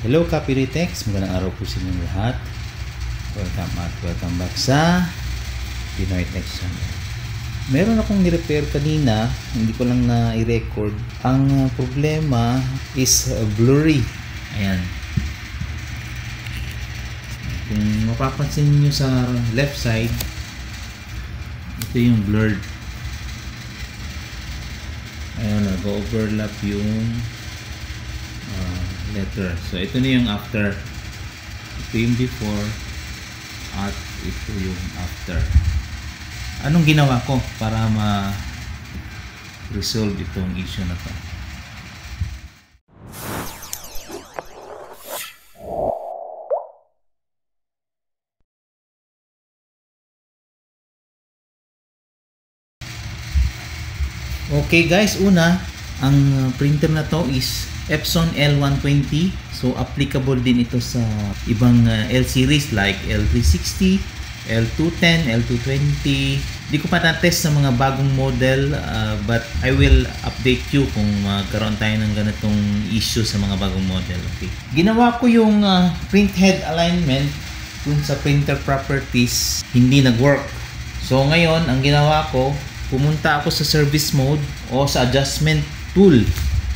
Hello Copyritex, magandang araw po sa inyong lahat. Welcome back sa Pinoy Tech Channel. Meron akong ni-repair kanina, hindi ko lang na i-record. Ang problema is blurry. Ayan. Kung mapapansin niyo sa left side, ito yung blurred. Ayan, nag-overlap yung letter. So ito na yung after. Ito yung before at ito yung after. Anong ginawa ko para ma-resolve itong issue na to? Okay guys, una, ang printer na to is Epson L120. So applicable din ito sa ibang L series like L360, L210, L220. Di ko pa na-test sa mga bagong model, but I will update you kung magkaroon tayo ng ganitong issue sa mga bagong model. Okay. Ginawa ko yung print head alignment dun sa printer properties, hindi nag-work. So ngayon, ang ginawa ko, pumunta ako sa service mode o sa adjustment tool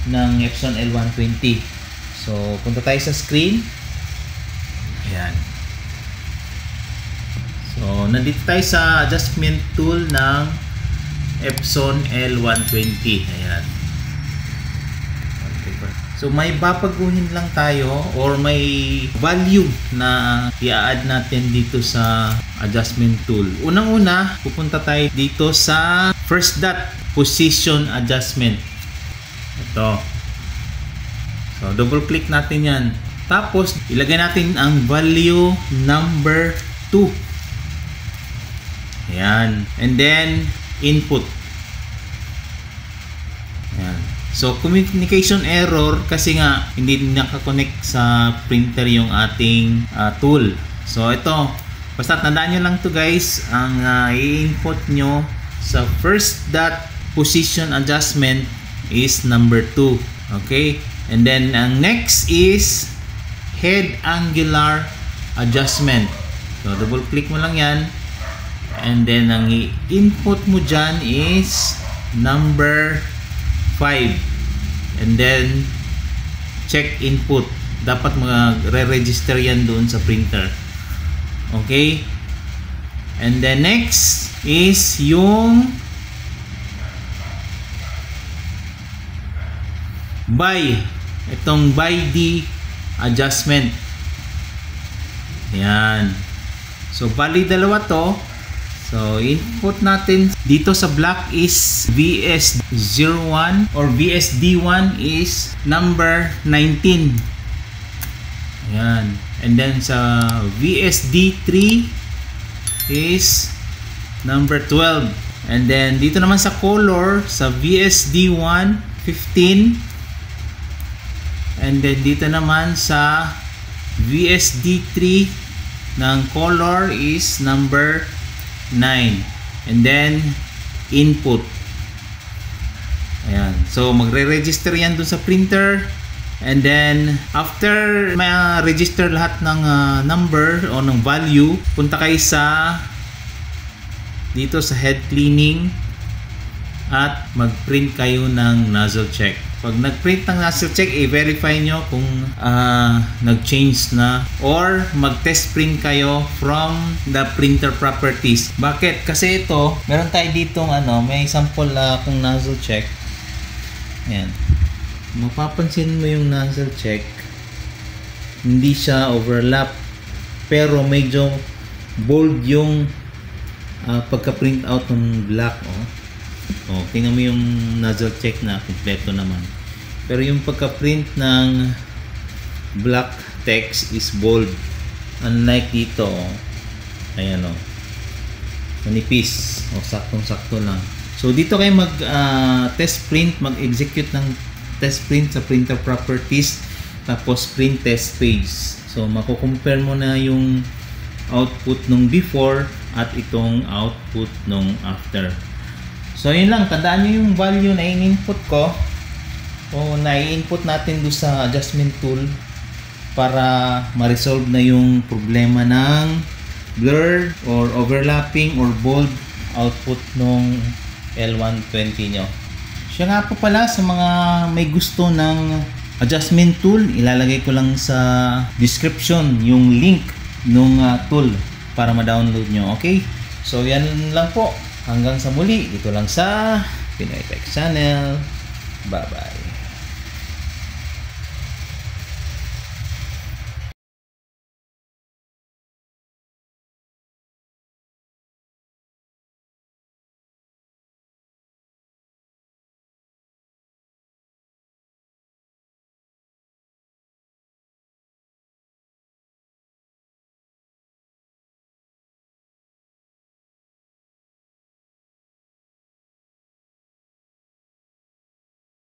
ng Epson L120. So, punta tayo sa screen. Ayan. So, nandito tayo sa adjustment tool ng Epson L120. Ayan. So, may babaguhin lang tayo or may value na i-add natin dito sa adjustment tool. Unang-una, pupunta tayo dito sa first dot, position adjustment. Ito. So, double click natin yan. Tapos, ilagay natin ang value number 2. Ayan. And then, input. Ayan. So, communication error kasi nga hindi nakakonect sa printer yung ating tool. So, ito. Basta tandaan nyo lang to guys. Ang i-input nyo sa first dot position adjustment is number 2. Okay? And then, ang next is head angular adjustment. So, double click mo lang yan. And then, ang i-input mo dyan is number 5. And then, check input. Dapat magre-register yan doon sa printer. Okay? And then, next is yung by. Itong by the adjustment. Ayan. So, bali dalawa to. So, input natin dito sa black is VS01 or VSD1 is number 19. Ayan. And then sa VSD3 is number 12. And then dito naman sa color sa VSD1 15. And then dito naman sa VSD3 ng color is number 9. And then input. Ayan. So magre-register yan dun sa printer. And then after ma-register lahat ng number o ng value, punta kayo sa dito sa head cleaning at mag-print kayo ng nozzle check. Pag nag-print ng nozzle check, i-verify nyo kung nag-change na or mag-test print kayo from the printer properties. Bakit? Kasi ito, meron tayo ditong may sample kung nozzle check. Ayan. Mapapansin mo yung nozzle check, hindi siya overlap, pero medyo bold yung pagka-print out ng black. Oh, tingnan mo yung nozzle check na kompleto naman. Pero yung pagka-print ng black text is bold. Unlike dito, ayan manipis. Saktong-sakto lang. So dito kayo mag-test print, mag-execute ng test print sa printer properties, tapos print test page. So mako-compare mo na yung output nung before at itong output nung after. So yun lang, tandaan nyo yung value na in-input ko o na i-input natin doon sa adjustment tool. para ma-resolve na yung problema ng blur or overlapping or bold output nung L120 nyo. Siya nga po pala, sa mga may gusto ng adjustment tool, ilalagay ko lang sa description yung link nung tool para ma-download nyo. Okay? So yan lang po. Hanggang sa muli, dito lang sa Pinoy Tech Channel. Bye-bye.